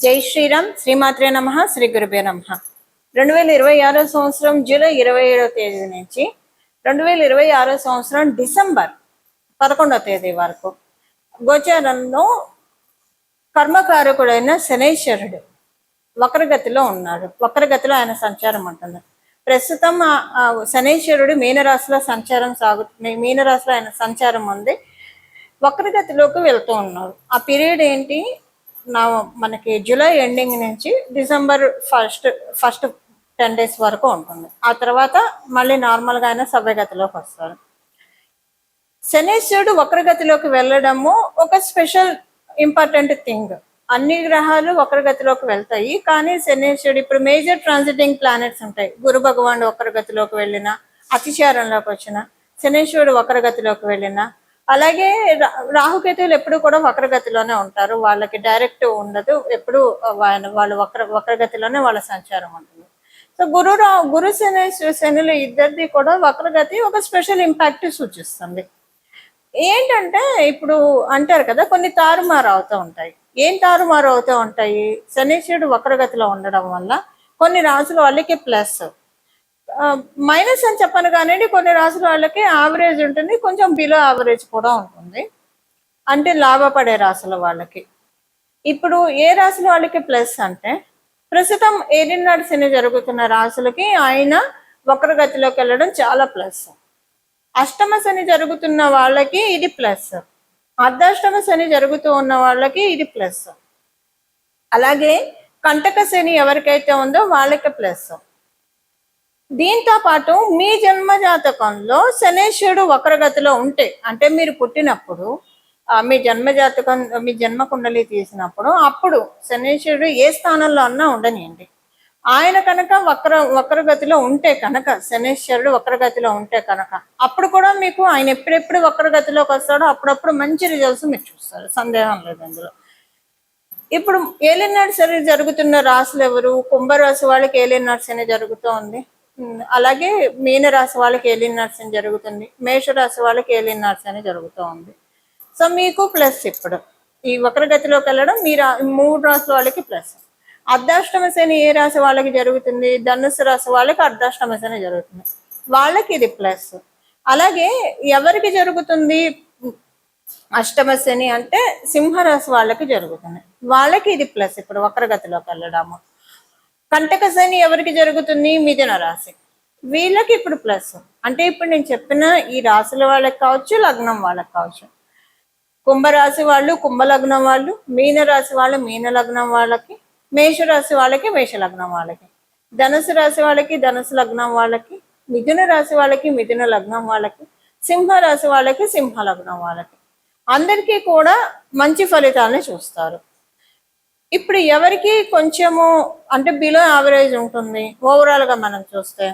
జై శ్రీరామ్. శ్రీమాత్రే నమ. శ్రీ గురుభ్యో నమ. 2026 సంవత్సరం జూలై 27వ తేదీ నుంచి 2026 సంవత్సరం డిసెంబర్ 11వ తేదీ వరకు గోచారంలో కర్మకారకుడైన శనైశ్వరుడు వక్రగతిలో ఉన్నాడు. వక్రగతిలో ఆయన సంచారం ఉంటుంది. ప్రస్తుతం శనైశ్వరుడు మీనరాశిలో మీనరాశిలో ఆయన సంచారం ఉంది. వక్రగతిలోకి వెళ్తూ ఉన్నారు. ఆ పీరియడ్ ఏంటి? మనకి జూలై ఎండింగ్ నుంచి డిసెంబర్ ఫస్ట్ 10 days వరకు ఉంటుంది. ఆ తర్వాత మళ్ళీ నార్మల్గా అయినా సవ్యగతిలోకి వస్తారు. శనీశ్వరుడు వక్రగతిలోకి వెళ్ళడము ఒక స్పెషల్ ఇంపార్టెంట్ థింగ్. అన్ని గ్రహాలు వక్రగతిలోకి వెళ్తాయి, కానీ శనీశ్వరుడు ఇప్పుడు మేజర్ ట్రాన్సిటింగ్ ప్లానెట్స్ ఉంటాయి. గురు భగవానుడు వక్రగతిలోకి వెళ్ళిన, అతిచారంలోకి వచ్చిన, శనీశ్వరుడు వక్రగతిలోకి వెళ్ళిన, అలాగే రాహుకేతువులు ఎప్పుడు కూడా వక్రగతిలోనే ఉంటారు. వాళ్ళకి డైరెక్ట్ ఉండదు, ఎప్పుడు వాళ్ళు వక్రగతిలోనే వాళ్ళ సంచారం ఉంటుంది. సో గురు శనులు ఇద్దరిది కూడా వక్రగతి ఒక స్పెషల్ ఇంపాక్ట్ సూచిస్తుంది. ఏంటంటే ఇప్పుడు అంటారు కదా, కొన్ని తారుమారు అవుతూ ఉంటాయి. ఏం తారుమారు అవుతూ ఉంటాయి? శనీశ్వరుడు వక్రగతిలో ఉండడం వల్ల కొన్ని రాసుల వాళ్ళకి ప్లస్, మైనస్ అని చెప్పను కానివ్వండి, కొన్ని రాసుల వాళ్ళకి యావరేజ్ ఉంటుంది, కొంచెం బిలో యావరేజ్ కూడా ఉంటుంది. అంటే లాభపడే రాసుల వాళ్ళకి. ఇప్పుడు ఏ రాసుల వాళ్ళకి ప్లస్ అంటే, ప్రస్తుతం ఏలినాడు శని జరుగుతున్న రాసులకి ఆయన వక్రగతిలోకి వెళ్ళడం చాలా ప్లస్. అష్టమ శని జరుగుతున్న వాళ్ళకి ఇది ప్లస్. అర్ధాష్టమ శని జరుగుతూ ఉన్న వాళ్ళకి ఇది ప్లస్. అలాగే కంటక శని ఎవరికైతే ఉందో వాళ్ళకి ప్లస్. దీంతో పాటు మీ జన్మ జాతకంలో శనీశ్వరుడు వక్రగతిలో ఉంటే, అంటే మీరు పుట్టినప్పుడు మీ జన్మ కుండలి తీసినప్పుడు అప్పుడు శనీశ్వరుడు ఏ స్థానంలో అన్నా ఉండనియండి, ఆయన కనుక వక్రగతిలో ఉంటే కనుక, శనీశ్వరుడు వక్రగతిలో ఉంటే కనుక, అప్పుడు కూడా మీకు ఆయన ఎప్పుడెప్పుడు వక్రగతిలోకి వస్తాడో అప్పుడప్పుడు మంచి రిజల్ట్స్ మీరు చూస్తారు, సందేహం లేదు అందులో. ఇప్పుడు ఏలినాడు శని జరుగుతున్న రాశులు ఎవరు? కుంభరాశి వాళ్ళకి ఏలినాడు శని జరుగుతూ ఉంది. అలాగే మీనరాశి వాళ్ళకి ఏలినాడు శని జరుగుతుంది. మేషరాశి వాళ్ళకి ఏలినాడు శని జరుగుతూ ఉంది. సో మీకు ప్లస్ ఇప్పుడు ఈ వక్రగతిలోకి వెళ్ళడం మీ 3 రాశుల వాళ్ళకి ప్లస్. అర్ధాష్టమ శని ఏ రాశి వాళ్ళకి జరుగుతుంది? ధనుసు రాశి వాళ్ళకి అర్ధాష్టమ శని జరుగుతుంది, వాళ్ళకి ఇది ప్లస్. అలాగే ఎవరికి జరుగుతుంది అష్టమ శని అంటే సింహరాశి వాళ్ళకి జరుగుతుంది, వాళ్ళకి ఇది ప్లస్ ఇప్పుడు వక్రగతిలోకి వెళ్ళడము. కంటక శని ఎవరికి జరుగుతుంది? మిథున రాశి, వీళ్ళకి ఇప్పుడు ప్లస్. అంటే ఇప్పుడు నేను చెప్పిన ఈ రాశుల వాళ్ళకి కావచ్చు, లగ్నం వాళ్ళకి కావచ్చు. కుంభరాశి వాళ్ళు కుంభలగ్నం వాళ్ళు, మీనరాశి వాళ్ళు మీన లగ్నం వాళ్ళకి, మేషరాశి వాళ్ళకి మేష లగ్నం వాళ్ళకి, ధనుసు రాశి వాళ్ళకి ధనుసు లగ్నం వాళ్ళకి, మిథున రాశి వాళ్ళకి మిథున లగ్నం వాళ్ళకి, సింహరాశి వాళ్ళకి సింహ లగ్నం వాళ్ళకి, అందరికీ కూడా మంచి ఫలితాలని చూస్తారు. ఇప్పుడు ఎవరికి కొంచెము అంటే బిలో యావరేజ్ ఉంటుంది ఓవరాల్ గా మనం చూస్తే,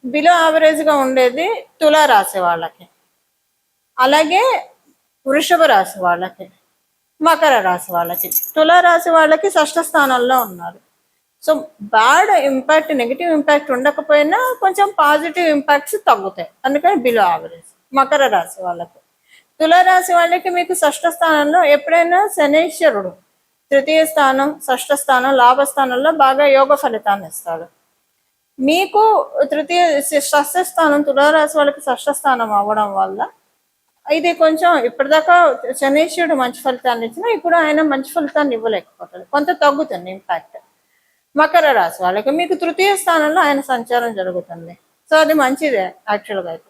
బిలో యావరేజ్ గా ఉండేది తులారాశి వాళ్ళకి, అలాగే వృషభ రాశి వాళ్ళకి, మకర రాశి వాళ్ళకి. తులారాశి వాళ్ళకి 6వ స్థానంలో ఉన్నారు. So bad impact, negative impact ఉండకపోయినా కొంచెం పాజిటివ్ ఇంపాక్ట్స్ తగ్గుతాయి, అందుకని బిలో యావరేజ్. మకర రాశి వాళ్ళకి, తులారాశి వాళ్ళకి మీకు 6వ స్థానంలో ఎప్పుడైనా శనీశ్వరుడు 3వ స్థానం 6వ స్థానం లాభస్థానంలో బాగా యోగ ఫలితాన్ని ఇస్తాడు. మీకు 6వ స్థానం తులారాశి వాళ్ళకి 6వ స్థానం అవ్వడం వల్ల ఇది కొంచెం ఇప్పటిదాకా శనీశ్వరుడు మంచి ఫలితాన్ని ఇచ్చినా ఇప్పుడు ఆయన మంచి ఫలితాన్ని ఇవ్వలేకపోతాడు, కొంత తగ్గుతుంది ఇంపాక్ట్. మకర రాశి వాళ్ళకి మీకు 3వ స్థానంలో ఆయన సంచారం జరుగుతుంది. సో అది మంచిదే యాక్చువల్గా అయితే.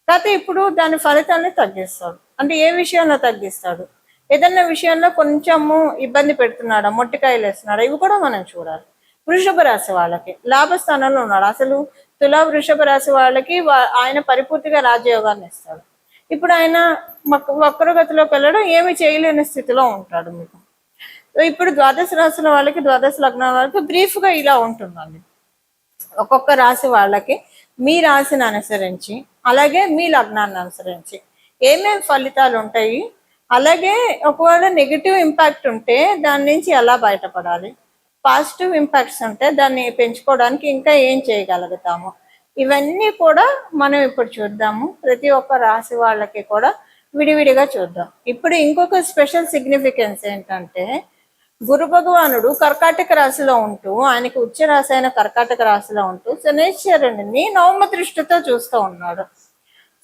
కాకపోతే ఇప్పుడు దాని ఫలితాన్ని తగ్గిస్తాడు. అంటే ఏ విషయంలో తగ్గిస్తాడు? ఏదన్నా విషయంలో కొంచెము ఇబ్బంది పెడుతున్నాడా, మొట్టికాయలు వేస్తున్నాడా, ఇవి కూడా మనం చూడాలి. వృషభ రాశి వాళ్ళకి లాభస్థానంలో ఉన్నాడు. అసలు తులా వృషభ రాశి వాళ్ళకి ఆయన పరిపూర్తిగా రాజయోగాన్ని ఇస్తాడు. ఇప్పుడు ఆయన వక్రగతిలోకి వెళ్ళడం ఏమి చేయలేని స్థితిలో ఉంటాడు మీకు. ఇప్పుడు ద్వాదశ రాశుల వాళ్ళకి ద్వాదశ లగ్నాల వాళ్ళకి బ్రీఫ్గా ఇలా ఉంటుందండి. ఒక్కొక్క రాశి వాళ్ళకి మీ రాశిని అనుసరించి, అలాగే మీ లగ్నాన్ని అనుసరించి ఏమేమి ఫలితాలు ఉంటాయి, అలాగే ఒకవేళ నెగిటివ్ ఇంపాక్ట్ ఉంటే దాని నుంచి ఎలా బయటపడాలి, పాజిటివ్ ఇంపాక్ట్స్ ఉంటే దాన్ని పెంచుకోవడానికి ఇంకా ఏం చేయగలుగుతాము, ఇవన్నీ కూడా మనం ఇప్పుడు చూద్దాము. ప్రతి ఒక్క రాశి వాళ్ళకి కూడా విడివిడిగా చూద్దాం. ఇప్పుడు ఇంకొక స్పెషల్ సిగ్నిఫికెన్స్ ఏంటంటే, గురు భగవానుడు కర్కాటక రాశిలో ఉంటూ, ఆయనకి ఉచ్చ రాశి అయిన కర్కాటక రాశిలో ఉంటూ శనేశ్వరుడిని నవమ దృష్టితో చూస్తూ ఉన్నాడు.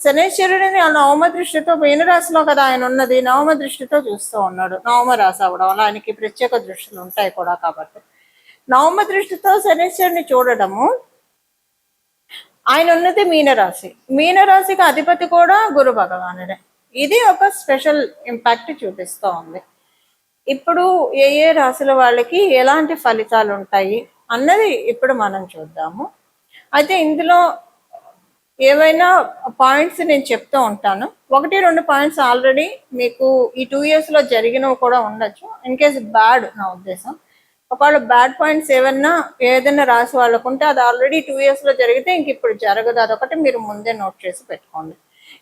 శనేశ్వరుడిని ఆ నవమ దృష్టితో మీనరాశిలో కదా ఆయన ఉన్నది, నవమ దృష్టితో చూస్తూ ఉన్నాడు. నవమ రాశి అవడం వల్ల ఆయనకి ప్రత్యేక దృష్టిలు ఉంటాయి కూడా కాబట్టి నవమ దృష్టితో శనేశ్వరుని చూడడము. ఆయన ఉన్నది మీనరాశి, మీనరాశికి అధిపతి కూడా గురు భగవానుడే. ఇది ఒక స్పెషల్ ఇంపాక్ట్ చూపిస్తూ ఉంది. ఇప్పుడు ఏ ఏ రాశుల వాళ్ళకి ఎలాంటి ఫలితాలు ఉంటాయి అన్నది ఇప్పుడు మనం చూద్దాము. అయితే ఇందులో ఏవైనా పాయింట్స్ నేను చెప్తూ ఉంటాను. 1-2 పాయింట్స్ ఆల్రెడీ మీకు ఈ 2 years లో జరిగినవి కూడా ఉండొచ్చు. ఇన్ కేస్ బ్యాడ్ నా ఉద్దేశం, ఒకవేళ బ్యాడ్ పాయింట్స్ ఏదైనా రాసి వాళ్ళకు ఉంటే అది ఆల్రెడీ 2 years లో జరిగితే ఇంక ఇప్పుడు జరగదు, అదొకటి మీరు ముందే నోట్ చేసి పెట్టుకోండి.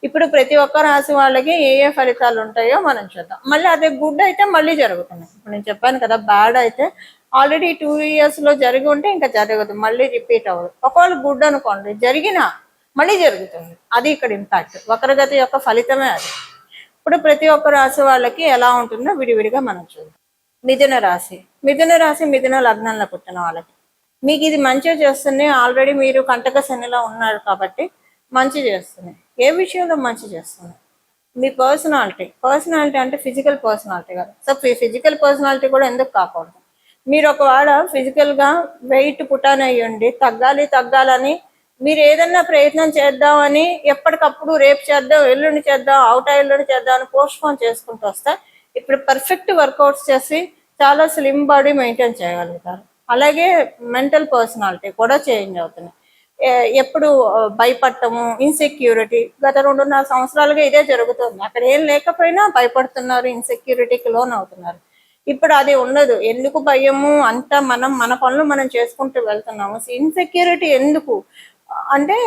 ఇప్పుడు ప్రతి ఒక్క రాశి వాళ్ళకి ఏ ఏ ఫలితాలు ఉంటాయో మనం చూద్దాం. మళ్ళీ అదే గుడ్ అయితే మళ్ళీ జరుగుతుంది. ఇప్పుడు నేను చెప్పాను కదా, బ్యాడ్ అయితే ఆల్రెడీ 2 years లో జరిగి ఉంటే ఇంకా జరగదు, మళ్ళీ రిపీట్ అవ్వదు. ఒకవేళ గుడ్ అనుకోండి, జరిగినా మళ్ళీ జరుగుతుంది. అది ఇక్కడ ఇంపాక్ట్, వక్రగతి యొక్క ఫలితమే అది. ఇప్పుడు ప్రతి ఒక్క రాశి వాళ్ళకి ఎలా ఉంటుందో విడివిడిగా మనం చూద్దాం. మిథున రాశి, మిథున రాశి మిథున లగ్నంలో పుట్టిన వాళ్ళకి మీకు ఇది మంచిగా చేస్తుంది. ఆల్రెడీ మీరు కంటక శనిలో ఉన్నారు కాబట్టి మంచి చేస్తుంది. ఏ విషయంలో మంచి చేస్తుంది? మీ పర్సనాలిటీ అంటే ఫిజికల్ పర్సనాలిటీ కాదు. సో ఫిజికల్ పర్సనాలిటీ కూడా ఎందుకు కాకూడదు? మీరు ఒకవేళ ఫిజికల్గా వెయిట్ పుటాన్ అయ్యండి, తగ్గాలని మీరు ఏదన్నా ప్రయత్నం చేద్దామని ఎప్పటికప్పుడు రేపు చేద్దాం, ఎల్లుండి చేద్దాం, ఎల్లుండి చేద్దాం అని పోస్ట్పోన్ చేసుకుంటూ వస్తే ఇప్పుడు పర్ఫెక్ట్ వర్కౌట్స్ చేసి చాలా స్లిమ్ బాడీ మెయింటైన్ చేయగలుగుతారు. అలాగే మెంటల్ పర్సనాలిటీ కూడా చేంజ్ అవుతుంది. ఎప్పుడు భయపడటము, ఇన్సెక్యూరిటీ, గత 2.5 సంవత్సరాలుగా ఇదే జరుగుతుంది. అక్కడ ఏం లేకపోయినా భయపడుతున్నారు, ఇన్సెక్యూరిటీకి లోన్ అవుతున్నారు. ఇప్పుడు అది ఉండదు. ఎందుకు భయము? అంతా మన పనులు మనం చేసుకుంటూ వెళ్తున్నాము. ఇన్సెక్యూరిటీ ఎందుకు అంటే,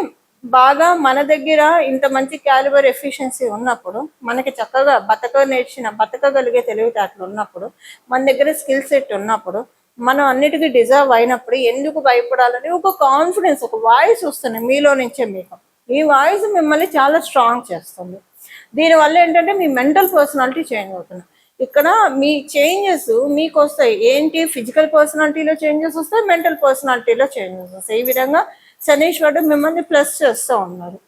బాగా మన దగ్గర ఇంత మంచి క్యాలిబర్ ఎఫిషియన్సీ ఉన్నప్పుడు, మనకి చక్కగా బతకగలిగే తెలివితేటలు ఉన్నప్పుడు, మన దగ్గర స్కిల్ సెట్ ఉన్నప్పుడు, మనం అన్నిటికీ డిజర్వ్ అయినప్పుడు ఎందుకు భయపడాలని ఒక కాన్ఫిడెన్స్, ఒక వాయిస్ వస్తుంది మీలో నుంచే. మీకు ఈ వాయిస్ మిమ్మల్ని చాలా స్ట్రాంగ్ చేస్తుంది. దీనివల్ల ఏంటంటే మీ మెంటల్ పర్సనాలిటీ చేంజ్ అవుతుంది. ఇక్కడ మీ చేంజెస్ మీకు వస్తాయి. ఏంటి? ఫిజికల్ పర్సనాలిటీలో చేంజెస్ వస్తాయి, మెంటల్ పర్సనాలిటీలో చేంజెస్ వస్తాయి. ఈ విధంగా శనీశ్వరుడు మిమ్మల్ని ప్లస్ చేస్తూ ఉన్నారు.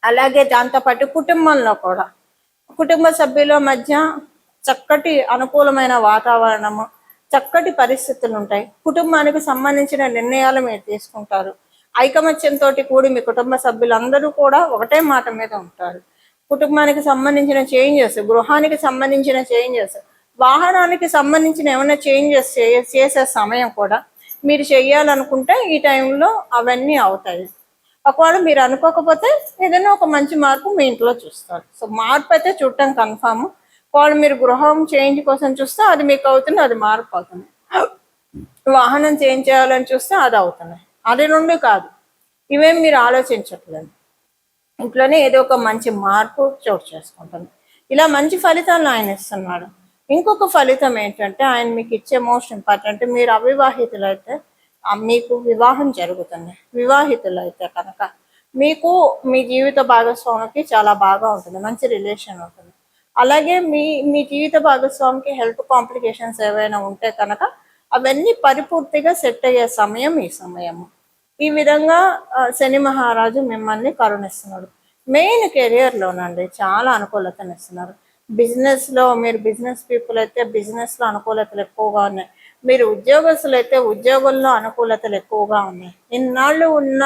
అలాగే దాంతోపాటు కుటుంబంలో కూడా, కుటుంబ సభ్యుల మధ్య చక్కటి అనుకూలమైన వాతావరణము, చక్కటి పరిస్థితులు ఉంటాయి. కుటుంబానికి సంబంధించిన నిర్ణయాలు మీరు తీసుకుంటారు. ఐకమత్యంతో కూడి మీ కుటుంబ సభ్యులందరూ కూడా ఒకటే మాట మీద ఉంటారు. కుటుంబానికి సంబంధించిన చేంజెస్, గృహానికి సంబంధించిన చేంజెస్, వాహనానికి సంబంధించిన ఏమైనా చేంజెస్ చేసే సమయం కూడా మీరు చెయ్యాలనుకుంటే ఈ టైంలో అవన్నీ అవుతాయి. ఒకవేళ మీరు అనుకోకపోతే ఏదైనా ఒక మంచి మార్పు మీ ఇంట్లో చూస్తారు. సో మార్పు అయితే చూడటం కన్ఫామ్. ఒకవేళ మీరు గృహం చేంజ్ కోసం చూస్తే అది మీకు అవుతుంది, అది మార్పు అవుతుంది. వాహనం చేంజ్ చేయాలని చూస్తే అది అవుతుంది. అది 2 కాదు, ఇవేం మీరు ఆలోచించట్లేదు. ఇంట్లోనే ఏదో ఒక మంచి మార్పు చోటు చేసుకుంటుంది. ఇలా మంచి ఫలితాలను ఆయన ఇస్తున్నాడు. ఇంకొక ఫలితం ఏంటంటే, ఆయన మీకు ఇచ్చే మోస్ట్ ఇంపార్టెంట్, మీరు అవివాహితులైతే మీకు వివాహం జరుగుతుంది. వివాహితులైతే కనుక మీకు మీ జీవిత భాగస్వామికి చాలా బాగా ఉంటుంది, మంచి రిలేషన్ ఉంటుంది. అలాగే మీ జీవిత భాగస్వామికి హెల్త్ కాంప్లికేషన్స్ ఏవైనా ఉంటే కనుక అవన్నీ పరిపూర్తిగా సెట్ అయ్యే సమయం ఈ సమయము. ఈ విధంగా శని మహారాజు మిమ్మల్ని కరుణిస్తున్నాడు. మెయిన్ కెరియర్లోనండి చాలా అనుకూలతను ఇస్తున్నారు. బిజినెస్లో, మీరు బిజినెస్ పీపుల్ అయితే బిజినెస్లో అనుకూలతలు ఎక్కువగా ఉన్నాయి. మీరు ఉద్యోగస్తులు అయితే ఉద్యోగుల్లో అనుకూలతలు ఎక్కువగా ఉన్నాయి. ఇన్నాళ్ళు ఉన్న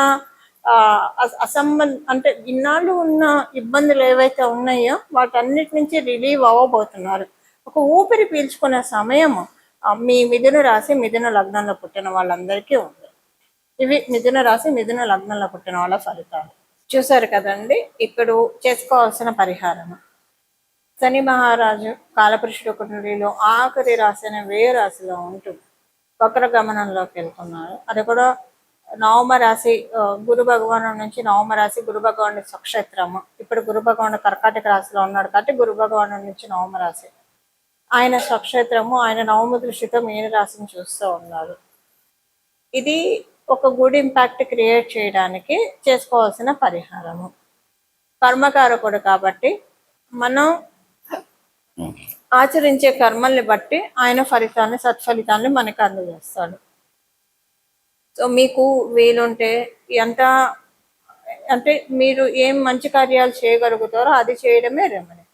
ఇన్నాళ్ళు ఉన్న ఇబ్బందులు ఏవైతే ఉన్నాయో వాటన్నిటి నుంచి రిలీవ్ అవ్వబోతున్నారు. ఒక ఊపిరి పీల్చుకునే సమయము మీ మిథున రాశి మిథున లగ్నంలో పుట్టిన వాళ్ళందరికీ ఉంది. ఇవి మిథున రాశి మిథున లగ్నంలో పుట్టిన వాళ్ళ ఫలితాలు. చూసారు కదండి. ఇప్పుడు చేసుకోవాల్సిన పరిహారము, శని మహారాజు కాలపురుషుడు కుండలిలో ఆఖరి రాశి అనే వ్యయ రాశిలో ఉంటూ వక్ర గమనంలోకి వెళ్తున్నారు. అది కూడా నవమ రాశి, గురు భగవాను నుంచి నవమ రాశి, గురు భగవానుడి స్వక్షేత్రము. ఇప్పుడు గురు భగవానుడు కర్కాటక రాశిలో ఉన్నాడు కాబట్టి గురు భగవాను నుంచి నవమ రాశి ఆయన స్వక్షేత్రము. ఆయన నవమ దృష్టితో మీన రాశిని చూస్తూ ఉన్నారు. ఇది ఒక గుడ్ ఇంపాక్ట్ క్రియేట్ చేయడానికి చేసుకోవాల్సిన పరిహారము. కర్మకారకుడు కాబట్టి మనం ఆచరించే కర్మల్ని బట్టి ఆయన ఫలితాన్ని సత్ఫలితాన్ని మనకు అందజేస్తాడు. సో మీకు వీలుంటే ఎంత అంటే మీరు ఏం మంచి కార్యాలు చేయగలుగుతారో అది చేయడమే రెమెడీ.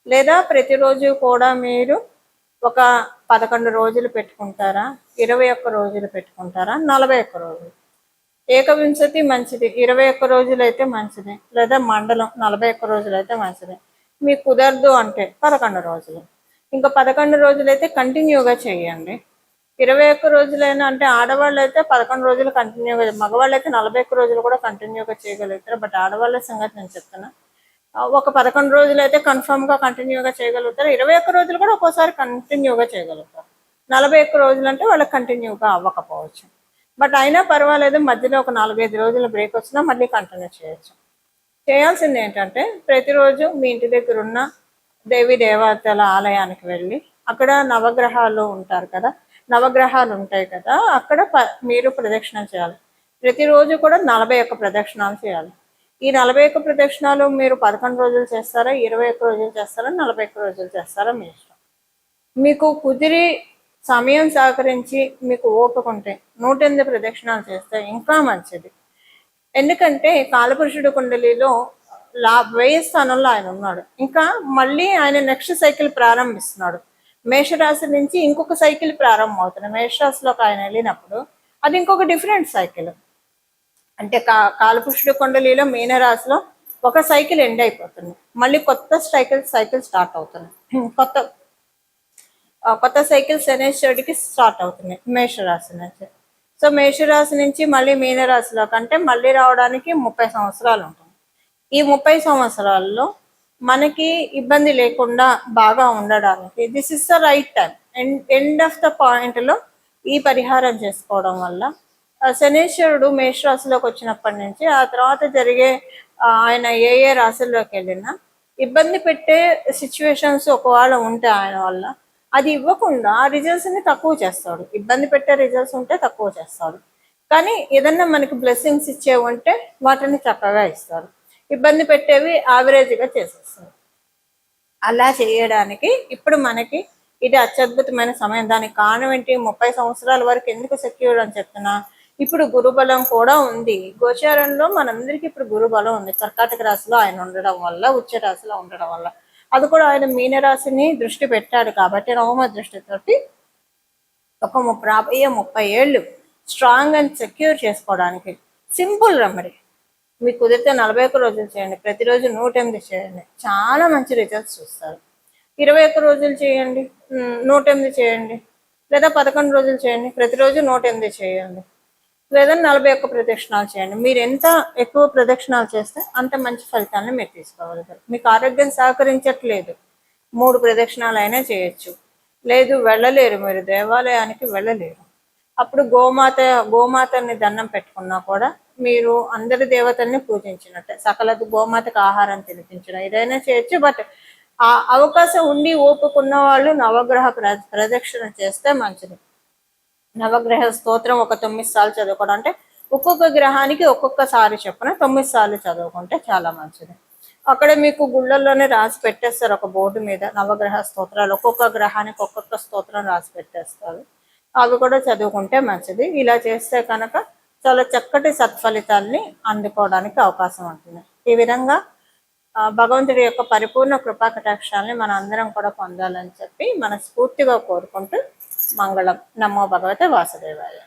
లేదా ప్రతిరోజు కూడా మీరు ఒక 11 రోజులు పెట్టుకుంటారా, 21 రోజులు పెట్టుకుంటారా, 41 రోజులు. ఏకవింశతి మంచిది, 21 రోజులు అయితే మంచిది, లేదా మండలం 41 రోజులు అయితే మంచిది. మీకు కుదరదు అంటే 11 రోజులు. ఇంకా 11 రోజులు అయితే కంటిన్యూగా చేయండి. 21 రోజులైనా అంటే ఆడవాళ్ళు అయితే 11 రోజులు కంటిన్యూగా, మగవాళ్ళు అయితే 41 రోజులు కూడా కంటిన్యూగా చేయగలుగుతారు. బట్ ఆడవాళ్ళ సంగతి నేను చెప్తున్నా. ఒక 11 రోజులు అయితే కన్ఫర్మ్గా కంటిన్యూగా చేయగలుగుతారు. 21 రోజులు కూడా ఒక్కోసారి కంటిన్యూగా చేయగలుగుతారు. 41 రోజులు అంటే వాళ్ళకి కంటిన్యూగా అవ్వకపోవచ్చు. బట్ అయినా పర్వాలేదు, మధ్యలో ఒక 4-5 రోజులు బ్రేక్ వచ్చినా మళ్ళీ కంటిన్యూ చేయొచ్చు. చేయాల్సింది ఏంటంటే ప్రతిరోజు మీ ఇంటి దగ్గర ఉన్న దేవీ దేవతల ఆలయానికి వెళ్ళి అక్కడ నవగ్రహాలు ఉంటారు కదా, నవగ్రహాలు ఉంటాయి కదా, అక్కడ మీరు ప్రదక్షిణ చేయాలి. ప్రతిరోజు కూడా 41 ప్రదక్షిణాలు చేయాలి. ఈ 41 ప్రదక్షిణాలు మీరు 11 రోజులు చేస్తారా, 21 రోజులు చేస్తారా, 41 రోజులు చేస్తారా మీ ఇష్టం. మీకు కుదిరి సమయం సహకరించి మీకు ఓపుకుంటే 108 ప్రదక్షిణాలు చేస్తే ఇంకా మంచిది. ఎందుకంటే కాలపురుషుడు కుండలిలో 1000 స్థానంలో ఆయన ఉన్నాడు. ఇంకా మళ్ళీ ఆయన నెక్స్ట్ సైకిల్ ప్రారంభిస్తున్నాడు. మేషరాశి నుంచి ఇంకొక సైకిల్ ప్రారంభం అవుతుంది. మేషరాశిలోకి ఆయన వెళ్ళినప్పుడు అది ఇంకొక డిఫరెంట్ సైకిల్. అంటే కాలపురుషుడు కుండలిలో మీనరాశిలో ఒక సైకిల్ ఎండ్ అయిపోతుంది, మళ్ళీ కొత్త సైకిల్ స్టార్ట్ అవుతుంది. కొత్త సైకిల్ శనేశ్వరుడికి స్టార్ట్ అవుతుంది మేషరాశి నుంచి. సో మేషరాశి నుంచి మళ్ళీ మీనరాశిలో కంటే మళ్ళీ రావడానికి 30 సంవత్సరాలు ఉంటుంది. ఈ 30 సంవత్సరాల్లో మనకి ఇబ్బంది లేకుండా బాగా ఉండడానికి this is the right time. End of the పాయింట్లో ఈ పరిహారం చేసుకోవడం వల్ల శనేశ్వరుడు మేషరాశిలోకి వచ్చినప్పటి నుంచి ఆ తర్వాత జరిగే ఆయన ఏ రాశుల్లోకి వెళ్ళినా ఇబ్బంది పెట్టే సిచ్యువేషన్స్ ఒకవేళ ఉంటే ఆయన వల్ల అది ఇవ్వకుండా రిజల్ట్స్ని తక్కువ చేస్తాడు. ఇబ్బంది పెట్టే రిజల్ట్స్ ఉంటే తక్కువ చేస్తాడు, కానీ ఏదన్నా మనకి బ్లెస్సింగ్స్ ఇచ్చేవి ఉంటే వాటిని చక్కగా ఇస్తాడు. ఇబ్బంది పెట్టేవి యావరేజ్గా చేసేస్తాడు. అలా చేయడానికి ఇప్పుడు మనకి ఇది అత్యద్భుతమైన సమయం. దానికి కారణం ఏంటి, 30 సంవత్సరాల వరకు ఎందుకు సెక్యూర్ అని చెప్తున్నా, ఇప్పుడు గురుబలం కూడా ఉంది. గోచారంలో మనందరికీ ఇప్పుడు గురుబలం ఉంది. కర్కాటక రాశిలో ఆయన ఉండడం వల్ల, ఉచ్చ రాశిలో ఉండడం వల్ల, అది కూడా ఆయన మీనరాశిని దృష్టి పెట్టాడు కాబట్టి నవమ దృష్టితోటి ఒక 30 ఏళ్ళు స్ట్రాంగ్ అండ్ సెక్యూర్ చేసుకోవడానికి సింపుల్ రెమెడీ. మీకు కుదిరితే 41 రోజులు చేయండి, ప్రతిరోజు 108 చేయండి, చాలా మంచి రిజల్ట్స్ చూస్తారు. 21 రోజులు చేయండి, 108 చేయండి, లేదా 11 రోజులు చేయండి, ప్రతిరోజు 108 చేయండి, లేదా 41 ప్రదక్షిణాలు చేయండి. మీరు ఎంత ఎక్కువ ప్రదక్షిణాలు చేస్తే అంత మంచి ఫలితాలను మీరు తీసుకోగలుగుతారు. మీకు ఆరోగ్యం సహకరించట్లేదు, 3 ప్రదక్షిణాలు అయినా చేయొచ్చు. లేదు వెళ్ళలేరు, మీరు దేవాలయానికి వెళ్ళలేరు, అప్పుడు గోమాతని దండం పెట్టుకున్నా కూడా మీరు అందరి దేవతల్ని పూజించినట్టే. సకల గోమాతకు ఆహారం తినిపించడం ఏదైనా చేయొచ్చు. బట్ ఆ అవకాశం ఉండి ఓపుకున్న వాళ్ళు నవగ్రహ ప్రదక్షిణ చేస్తే మంచిది. నవగ్రహ స్తోత్రం ఒక 9 సార్లు చదువుకోవడం, అంటే ఒక్కొక్క గ్రహానికి ఒక్కొక్కసారి చొప్పున 9 సార్లు చదువుకుంటే చాలా మంచిది. అక్కడ మీకు గుళ్ళల్లోనే రాసి పెట్టేస్తారు ఒక బోర్డు మీద నవగ్రహ స్తోత్రాలు, ఒక్కొక్క గ్రహానికి ఒక్కొక్క స్తోత్రం రాసి పెట్టేస్తారు. అవి కూడా చదువుకుంటే మంచిది. ఇలా చేస్తే కనుక చాలా చక్కటి సత్ఫలితాల్ని అందుకోవడానికి అవకాశం ఉంటుంది. ఈ విధంగా భగవంతుడి యొక్క పరిపూర్ణ కృపా కటాక్షాలని మన అందరం కూడా పొందాలని చెప్పి మనస్ఫూర్తిగా కోరుకుంటూ మంగళం. నమో భగవతే వాసుదేవాయ.